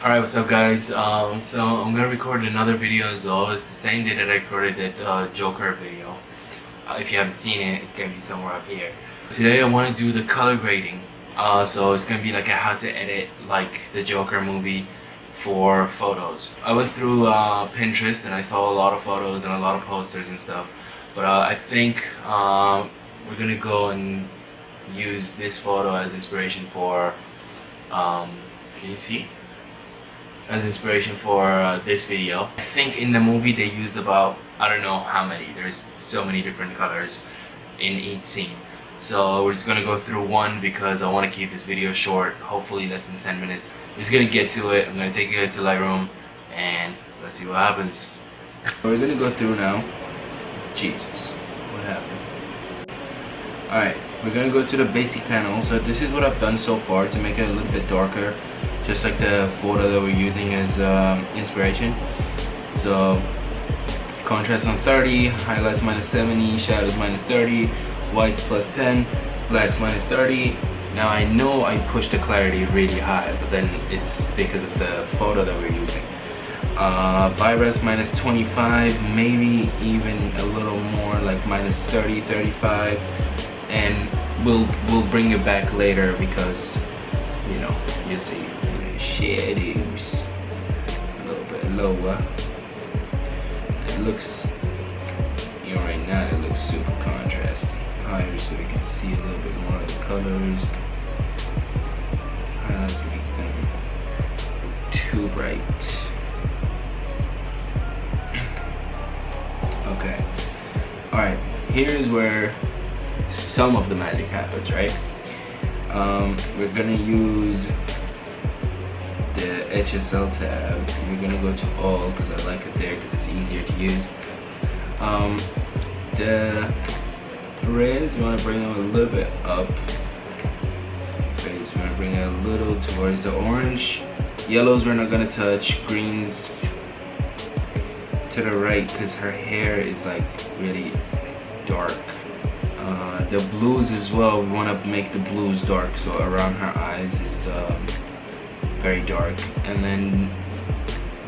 Alright, what's up guys? So I'm gonna record another video as well. It's the same day that I recorded that Joker video. If you haven't seen it, it's gonna be somewhere up here. Today I want to do the color grading. So it's gonna be like a how to edit like the Joker movie for photos. I went through Pinterest and I saw a lot of photos and a lot of posters and stuff. But I think we're gonna go and use this photo as inspiration for can you see? As inspiration for this video. I think in the movie they used about, I don't know how many, there's so many different colors in each scene. So we're just gonna go through one because I want to keep this video short, hopefully less than 10 minutes. I'm just gonna get to it. I'm gonna take you guys to Lightroom and let's see what happens. We're gonna go through now. Jesus, what happened? Alright, we're gonna go to the basic panel. So this is what I've done so far to make it a little bit darker, just like the photo that we're using as inspiration. So contrast on 30, highlights minus 70, shadows minus 30, whites plus 10, blacks minus 30. Now I know I pushed the clarity really high, but then it's because of the photo that we're using. Vibrance minus 25, maybe even a little more, like minus 30, 35. And we'll bring it back later because, you know, you'll see the shadows a little bit lower. It looks, you know, right now it looks super contrasting. Higher so we can see a little bit more of the colors. Let's make them too bright. Okay. Alright, here's where some of the magic happens, right? We're gonna use the HSL tab. We're gonna go to all because I like it there because it's easier to use. The reds, you want to bring them a little bit up. Reds, you want to bring it a little towards the orange. Yellows we're not gonna touch. Greens to the right because her hair is like really dark. The blues as well, we want to make the blues dark, so around her eyes is very dark. And then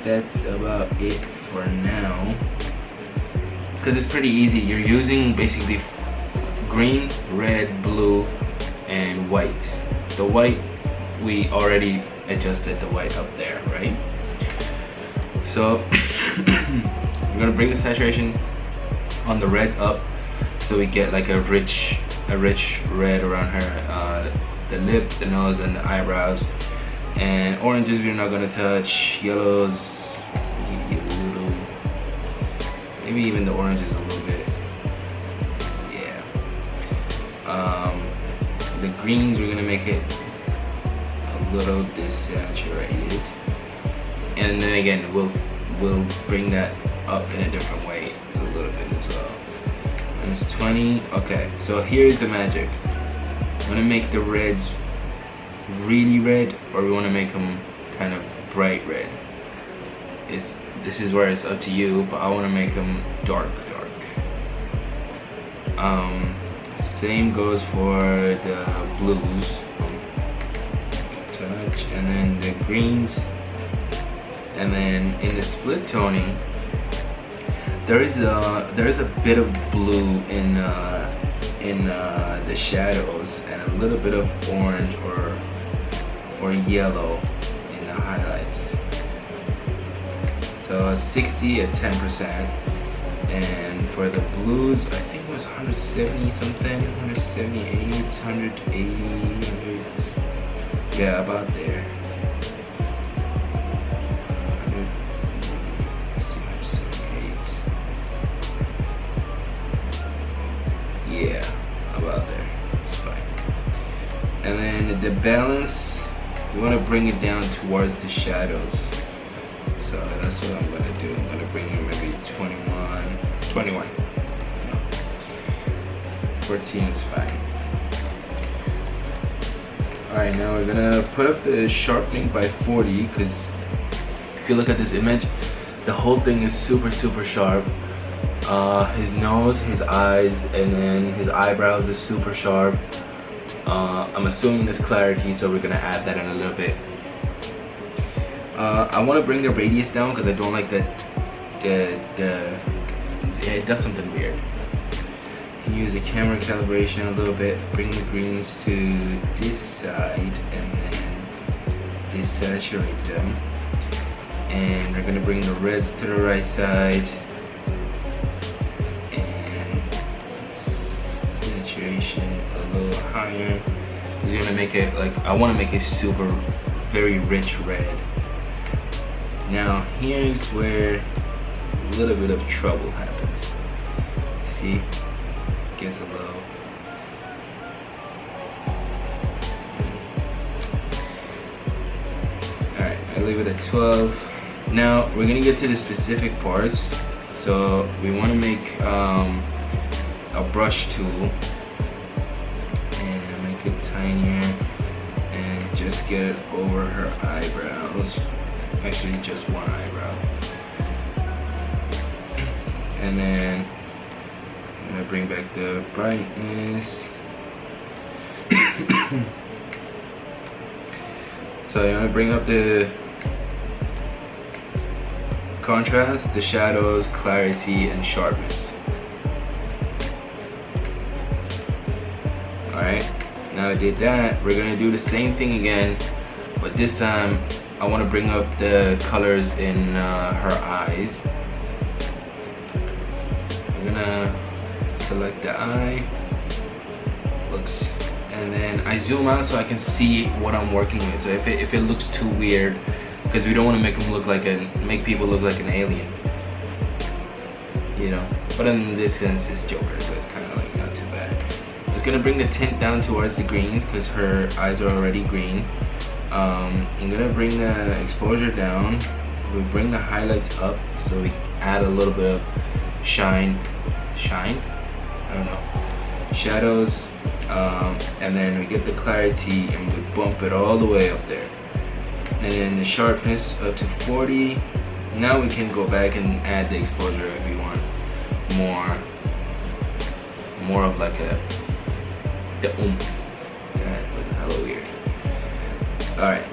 that's about it for now because it's pretty easy. You're using basically green, red, blue, and white. The white, we already adjusted the white up there, right? So we're gonna bring the saturation on the reds up so we get like a rich red around her, the lip, the nose, and the eyebrows. And oranges we're not gonna touch. Yellows, maybe even the oranges a little bit. Yeah. The greens we're gonna make it a little desaturated, and then again we'll bring that up in a different way a little bit as well. Minus 20. Okay, so here's the magic. We want to make the reds really red, or we want to make them kind of bright red. This is where it's up to you, but I want to make them dark. Same goes for the blues. Touch, and then the greens, and then in the split toning, there is a bit of blue in the shadows and a little bit of orange or yellow in the highlights. So 60 at 10%, and for the blues I think it was 170 something, 178, 180, 100, yeah, about there. Yeah, about there. It's fine. And then the balance, we want to bring it down towards the shadows. So that's what I'm gonna do. I'm gonna bring it maybe 21. No. 14 is fine. Alright, now we're gonna put up the sharpening by 40 because if you look at this image, the whole thing is super sharp. His nose, his eyes, and then his eyebrows is super sharp. I'm assuming there's clarity, so we're gonna add that in a little bit. I want to bring the radius down because I don't like it does something weird. Use the camera calibration a little bit, bring the greens to this side and then desaturate them. And we're going to bring the reds to the right side and saturation a little higher. Because you're going to make it like, I want to make it super, very rich red. Now here's where a little bit of trouble happens. See? Gets a little. Alright, I leave it at 12. Now we're gonna get to the specific parts. So we want to make a brush tool and make it tinier and just get it over her eyebrows. Actually just one eyebrow. And then I'm gonna bring back the brightness. So I'm gonna bring up the contrast, the shadows, clarity, and sharpness. Alright, now I did that, we're gonna do the same thing again, but this time I want to bring up the colors in her eyes. I'm gonna select the eye, and then I zoom out so I can see what I'm working with. So if it looks too weird, because we don't want to make people look like an alien, you know. But in this sense, it's Joker, so it's kind of like not too bad. Just gonna bring the tint down towards the greens because her eyes are already green. I'm gonna bring the exposure down. We bring the highlights up so we add a little bit of shine. I don't know. Shadows, and then we get the clarity and we bump it all the way up there. And then the sharpness up to 40. Now we can go back and add the exposure if we want more of like the That was hella weird. Alright.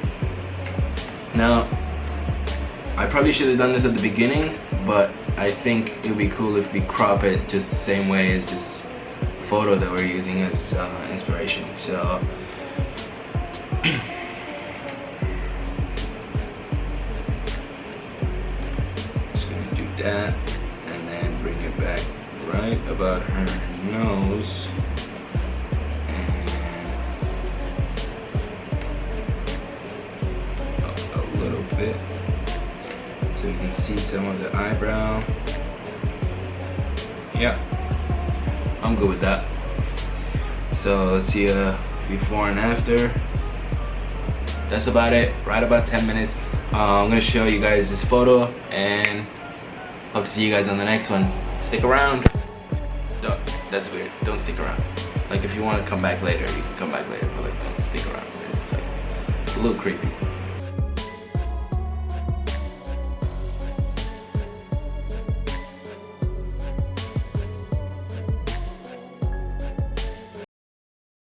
Now, I probably should have done this at the beginning, but I think it would be cool if we crop it just the same way as this photo that we're using as inspiration. So just gonna do that and then bring it back right about her nose and up a little bit so you can see some of the eyebrow. Yeah, I'm good with that. So let's see before and after. That's about it, right about 10 minutes. I'm gonna show you guys this photo and hope to see you guys on the next one. Stick around. Don't, that's weird, don't stick around. Like if you want to come back later, you can come back later, but like don't stick around. It's like a little creepy.